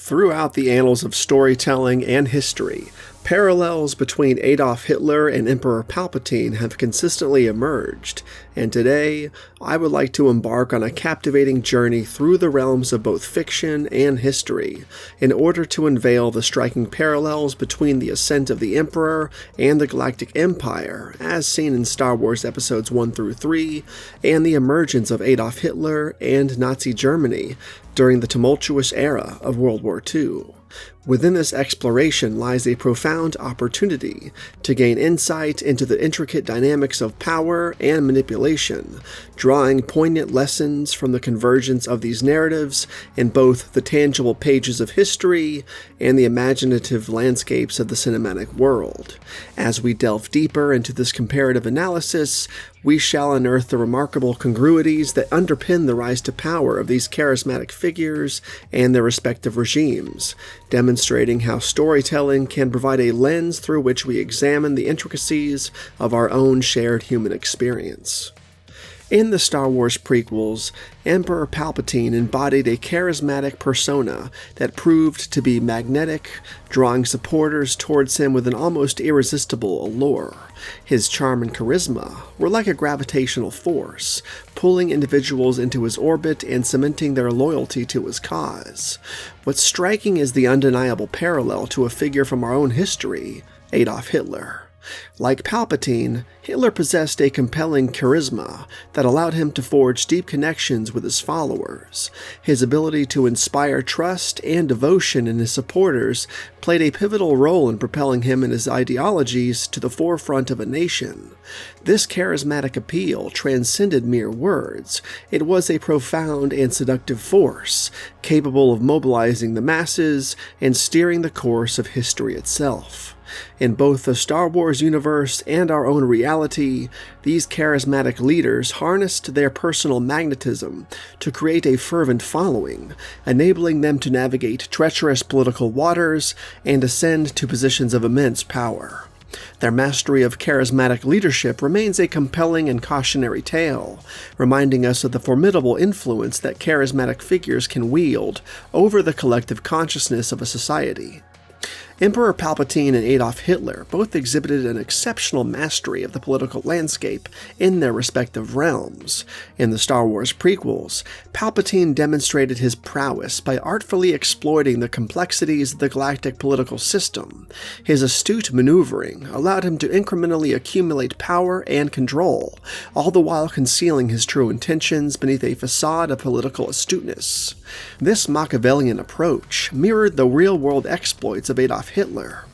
Throughout the annals of storytelling and history, parallels between Adolf Hitler and Emperor Palpatine have consistently emerged, and today I would like to embark on a captivating journey through the realms of both fiction and history in order to unveil the striking parallels between the ascent of the Emperor and the Galactic Empire, as seen in Star Wars Episodes 1 through 3, and the emergence of Adolf Hitler and Nazi Germany during the tumultuous era of World War II. Within this exploration lies a profound opportunity to gain insight into the intricate dynamics of power and manipulation, drawing poignant lessons from the convergence of these narratives in both the tangible pages of history and the imaginative landscapes of the cinematic world. As we delve deeper into this comparative analysis, we shall unearth the remarkable congruities that underpin the rise to power of these charismatic figures and their respective regimes, demonstrating how storytelling can provide a lens through which we examine the intricacies of our own shared human experience. In the Star Wars prequels, Emperor Palpatine embodied a charismatic persona that proved to be magnetic, drawing supporters towards him with an almost irresistible allure. His charm and charisma were like a gravitational force, pulling individuals into his orbit and cementing their loyalty to his cause. What's striking is the undeniable parallel to a figure from our own history, Adolf Hitler. Like Palpatine, Hitler possessed a compelling charisma that allowed him to forge deep connections with his followers. His ability to inspire trust and devotion in his supporters played a pivotal role in propelling him and his ideologies to the forefront of a nation. This charismatic appeal transcended mere words. It was a profound and seductive force, capable of mobilizing the masses and steering the course of history itself. In both the Star Wars universe and our own reality, these charismatic leaders harnessed their personal magnetism to create a fervent following, enabling them to navigate treacherous political waters and ascend to positions of immense power. Their mastery of charismatic leadership remains a compelling and cautionary tale, reminding us of the formidable influence that charismatic figures can wield over the collective consciousness of a society. Emperor Palpatine and Adolf Hitler both exhibited an exceptional mastery of the political landscape in their respective realms. In the Star Wars prequels, Palpatine demonstrated his prowess by artfully exploiting the complexities of the galactic political system. His astute maneuvering allowed him to incrementally accumulate power and control, all the while concealing his true intentions beneath a facade of political astuteness. This Machiavellian approach mirrored the real-world exploits of Adolf Hitler.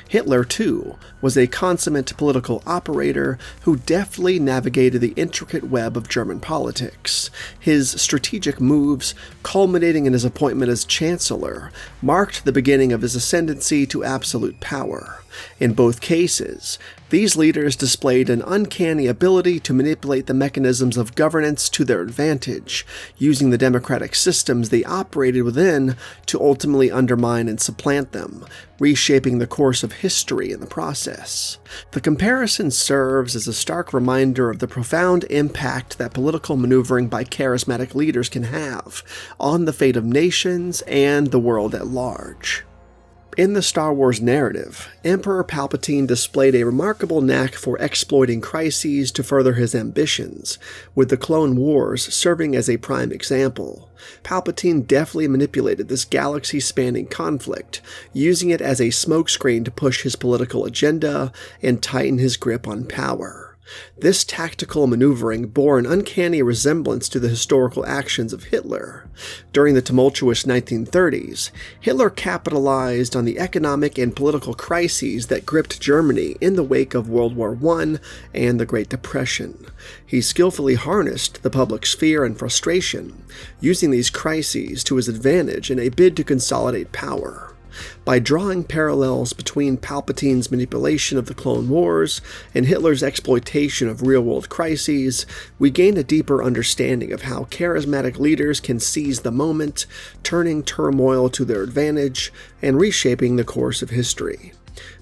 Hitler, too, was a consummate political operator who deftly navigated the intricate web of German politics. His strategic moves, culminating in his appointment as Chancellor, marked the beginning of his ascendancy to absolute power. In both cases, these leaders displayed an uncanny ability to manipulate the mechanisms of governance to their advantage, using the democratic systems they operated within to ultimately undermine and supplant them, reshaping the course of history in the process. The comparison serves as a stark reminder of the profound impact that political maneuvering by charismatic leaders can have on the fate of nations and the world at large. In the Star Wars narrative, Emperor Palpatine displayed a remarkable knack for exploiting crises to further his ambitions, with the Clone Wars serving as a prime example. Palpatine deftly manipulated this galaxy-spanning conflict, using it as a smokescreen to push his political agenda and tighten his grip on power. This tactical maneuvering bore an uncanny resemblance to the historical actions of Hitler. During the tumultuous 1930s, Hitler capitalized on the economic and political crises that gripped Germany in the wake of World War I and the Great Depression. He skillfully harnessed the public's fear and frustration, using these crises to his advantage in a bid to consolidate power. By drawing parallels between Palpatine's manipulation of the Clone Wars and Hitler's exploitation of real-world crises, we gain a deeper understanding of how charismatic leaders can seize the moment, turning turmoil to their advantage and reshaping the course of history.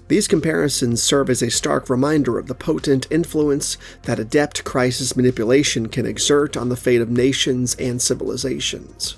These comparisons serve as a stark reminder of the potent influence that adept crisis manipulation can exert on the fate of nations and civilizations.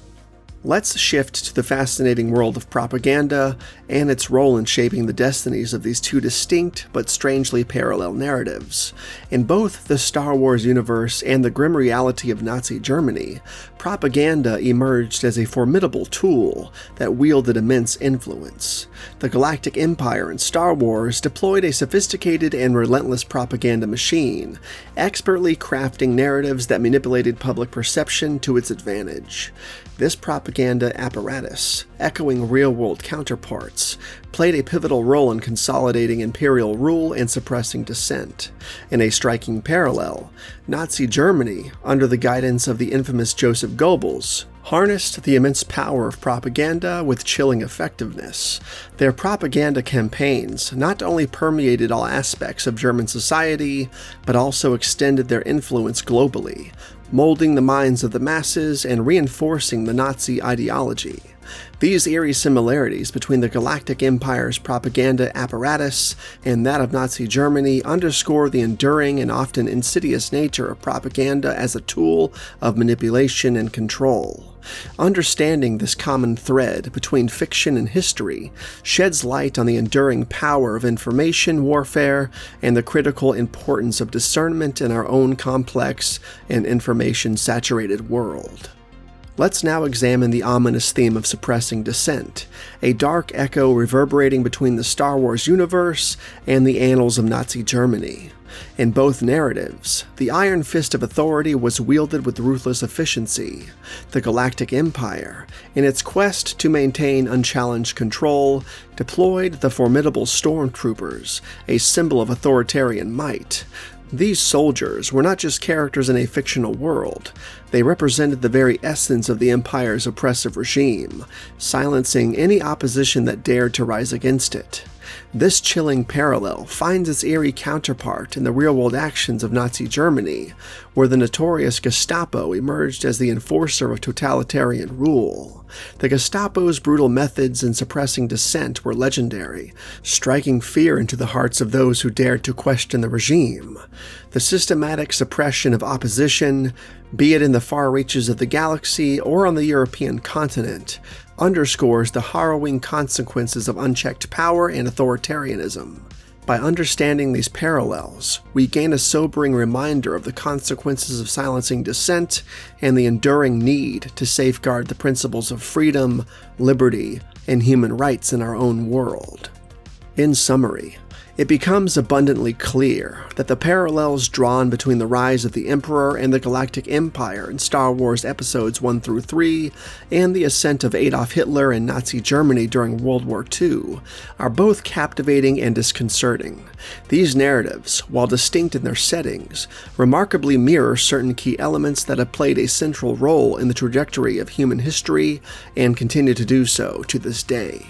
Let's shift to the fascinating world of propaganda and its role in shaping the destinies of these two distinct but strangely parallel narratives. In both the Star Wars universe and the grim reality of Nazi Germany, propaganda emerged as a formidable tool that wielded immense influence. The Galactic Empire in Star Wars deployed a sophisticated and relentless propaganda machine, expertly crafting narratives that manipulated public perception to its advantage. This propaganda apparatus, echoing real-world counterparts, played a pivotal role in consolidating imperial rule and suppressing dissent. In a striking parallel, Nazi Germany, under the guidance of the infamous Joseph Goebbels, harnessed the immense power of propaganda with chilling effectiveness. Their propaganda campaigns not only permeated all aspects of German society, but also extended their influence globally, molding the minds of the masses and reinforcing the Nazi ideology. These eerie similarities between the Galactic Empire's propaganda apparatus and that of Nazi Germany underscore the enduring and often insidious nature of propaganda as a tool of manipulation and control. Understanding this common thread between fiction and history sheds light on the enduring power of information warfare and the critical importance of discernment in our own complex and information-saturated world. Let's now examine the ominous theme of suppressing dissent, a dark echo reverberating between the Star Wars universe and the annals of Nazi Germany. In both narratives, the iron fist of authority was wielded with ruthless efficiency. The Galactic Empire, in its quest to maintain unchallenged control, deployed the formidable stormtroopers, a symbol of authoritarian might. These soldiers were not just characters in a fictional world, they represented the very essence of the Empire's oppressive regime, silencing any opposition that dared to rise against it. This chilling parallel finds its eerie counterpart in the real-world actions of Nazi Germany, where the notorious Gestapo emerged as the enforcer of totalitarian rule. The Gestapo's brutal methods in suppressing dissent were legendary, striking fear into the hearts of those who dared to question the regime. The systematic suppression of opposition, be it in the far reaches of the galaxy or on the European continent, underscores the harrowing consequences of unchecked power and authoritarianism. By understanding these parallels, we gain a sobering reminder of the consequences of silencing dissent and the enduring need to safeguard the principles of freedom, liberty, and human rights in our own world. In summary, it becomes abundantly clear that the parallels drawn between the rise of the Emperor and the Galactic Empire in Star Wars Episodes 1 through 3 and the ascent of Adolf Hitler in Nazi Germany during World War II are both captivating and disconcerting. These narratives, while distinct in their settings, remarkably mirror certain key elements that have played a central role in the trajectory of human history and continue to do so to this day.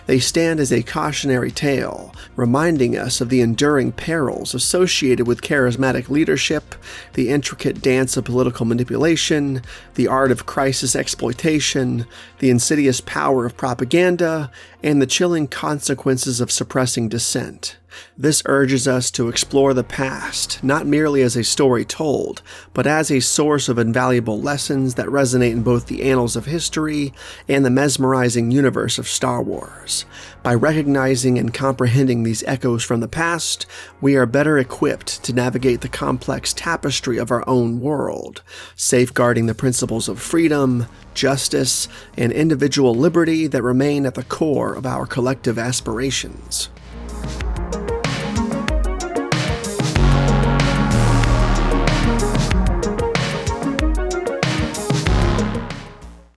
They stand as a cautionary tale, reminding us of the enduring perils associated with charismatic leadership, the intricate dance of political manipulation, the art of crisis exploitation, the insidious power of propaganda, and the chilling consequences of suppressing dissent. This urges us to explore the past, not merely as a story told, but as a source of invaluable lessons that resonate in both the annals of history and the mesmerizing universe of Star Wars. By recognizing and comprehending these echoes from the past, we are better equipped to navigate the complex tapestry of our own world, safeguarding the principles of freedom, justice, and individual liberty that remain at the core of our collective aspirations.